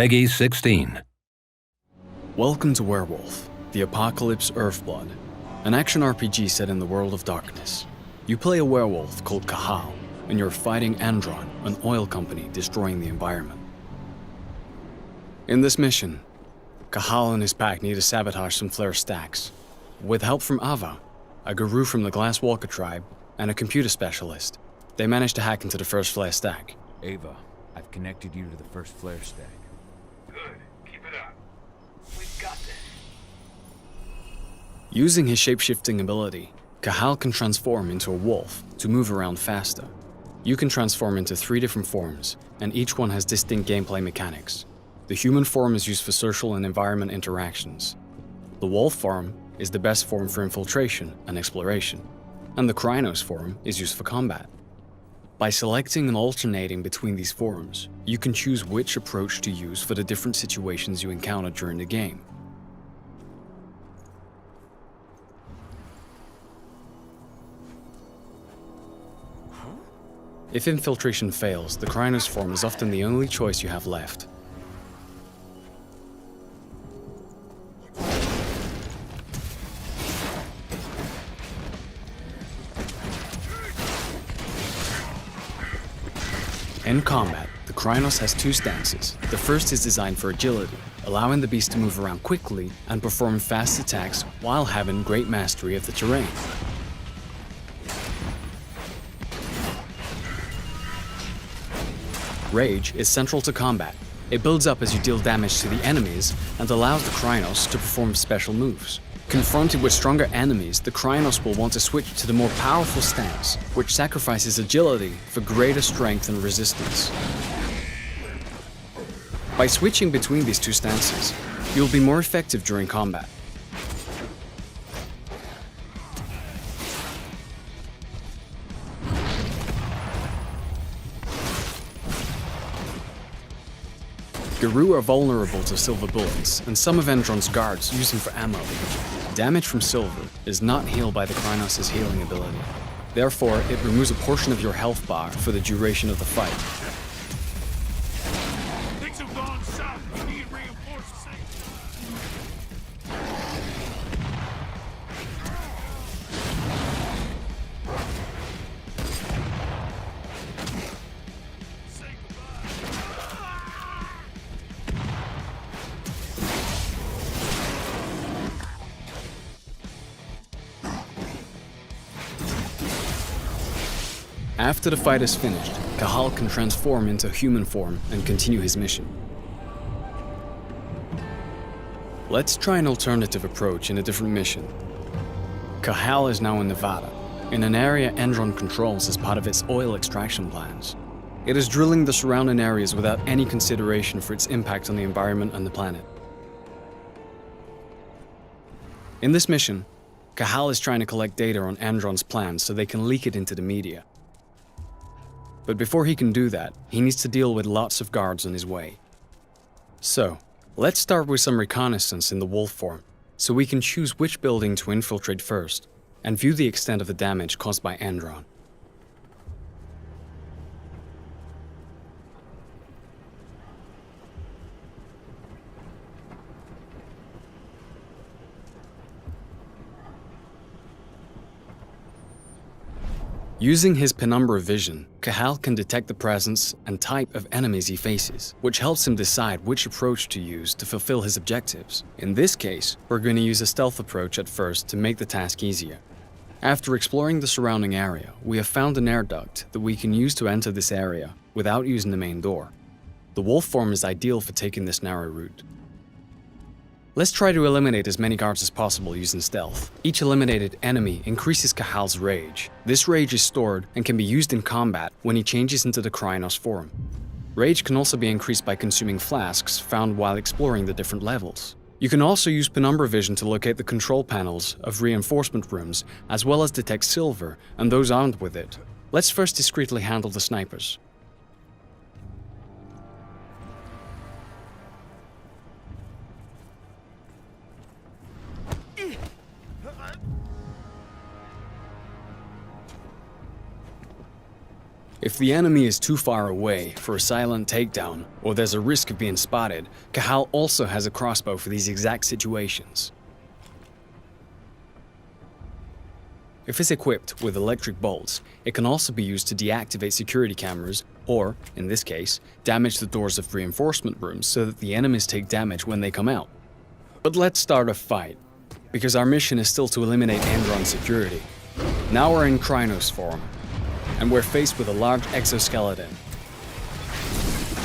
Peggy 16. Welcome to Werewolf, the Apocalypse Earthblood, an action RPG set in the world of darkness. You play a werewolf called Cahal, and you're fighting Andron, an oil company destroying the environment. In this mission, Cahal and his pack need to sabotage some flare stacks. With help from Ava, a guru from the Glasswalker tribe, and a computer specialist, they manage to hack into the first flare stack. Ava, I've connected you to the first flare stack. Good. Keep it up. We've got this. Using his shape-shifting ability, Cahal can transform into a wolf to move around faster. You can transform into 3 different forms, and each one has distinct gameplay mechanics. The human form is used for social and environment interactions. The wolf form is the best form for infiltration and exploration, and the Krynos form is used for combat. By selecting and alternating between these forms, you can choose which approach to use for the different situations you encounter during the game. If infiltration fails, the Krynos form is often the only choice you have left. In combat, the Krynos has 2 stances. The first is designed for agility, allowing the beast to move around quickly and perform fast attacks while having great mastery of the terrain. Rage is central to combat. It builds up as you deal damage to the enemies and allows the Krynos to perform special moves. Confronted with stronger enemies, the Krynos will want to switch to the more powerful stance, which sacrifices agility for greater strength and resistance. By switching between these 2 stances, you'll be more effective during combat. Guru are vulnerable to silver bullets, and some of Andron's guards use them for ammo. Damage from silver is not healed by the Krynos' healing ability. Therefore, it removes a portion of your health bar for the duration of the fight. Things have gone south. We need reinforcements. Say After the fight is finished, Cahal can transform into human form and continue his mission. Let's try an alternative approach in a different mission. Cahal is now in Nevada, in an area Andron controls as part of its oil extraction plans. It is drilling the surrounding areas without any consideration for its impact on the environment and the planet. In this mission, Cahal is trying to collect data on Andron's plans so they can leak it into the media. But before he can do that, he needs to deal with lots of guards on his way. So, let's start with some reconnaissance in the wolf form, so we can choose which building to infiltrate first, and view the extent of the damage caused by Andron. Using his penumbra vision, Cahal can detect the presence and type of enemies he faces, which helps him decide which approach to use to fulfill his objectives. In this case, we're going to use a stealth approach at first to make the task easier. After exploring the surrounding area, we have found an air duct that we can use to enter this area without using the main door. The wolf form is ideal for taking this narrow route. Let's try to eliminate as many guards as possible using stealth. Each eliminated enemy increases Cahal's rage. This rage is stored and can be used in combat when he changes into the Krynos form. Rage can also be increased by consuming flasks found while exploring the different levels. You can also use penumbra vision to locate the control panels of reinforcement rooms, as well as detect silver and those armed with it. Let's first discreetly handle the snipers. If the enemy is too far away for a silent takedown, or there's a risk of being spotted, Cahal also has a crossbow for these exact situations. If it's equipped with electric bolts, it can also be used to deactivate security cameras or, in this case, damage the doors of reinforcement rooms so that the enemies take damage when they come out. But let's start a fight, because our mission is still to eliminate Andron security. Now we're in Krynos form, and we're faced with a large exoskeleton.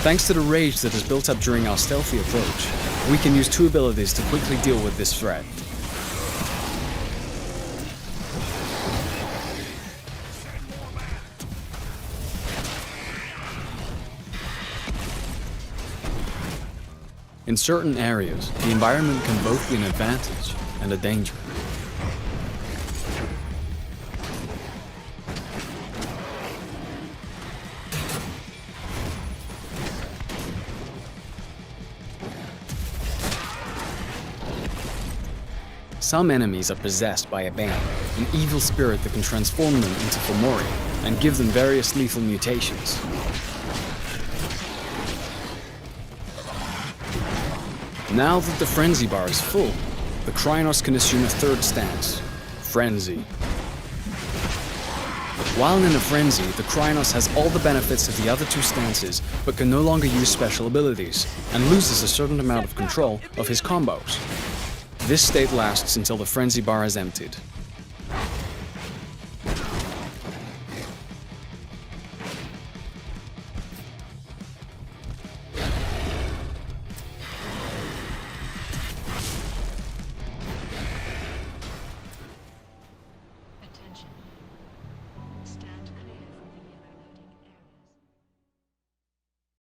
Thanks to the rage that is built up during our stealthy approach, we can use two abilities to quickly deal with this threat. In certain areas, the environment can both be an advantage and a danger. Some enemies are possessed by a ban, an evil spirit that can transform them into Fomori and give them various lethal mutations. Now that the frenzy bar is full, the Krynos can assume a third stance, Frenzy. While in a frenzy, the Krynos has all the benefits of the other two stances, but can no longer use special abilities, and loses a certain amount of control of his combos. This state lasts until the frenzy bar is emptied.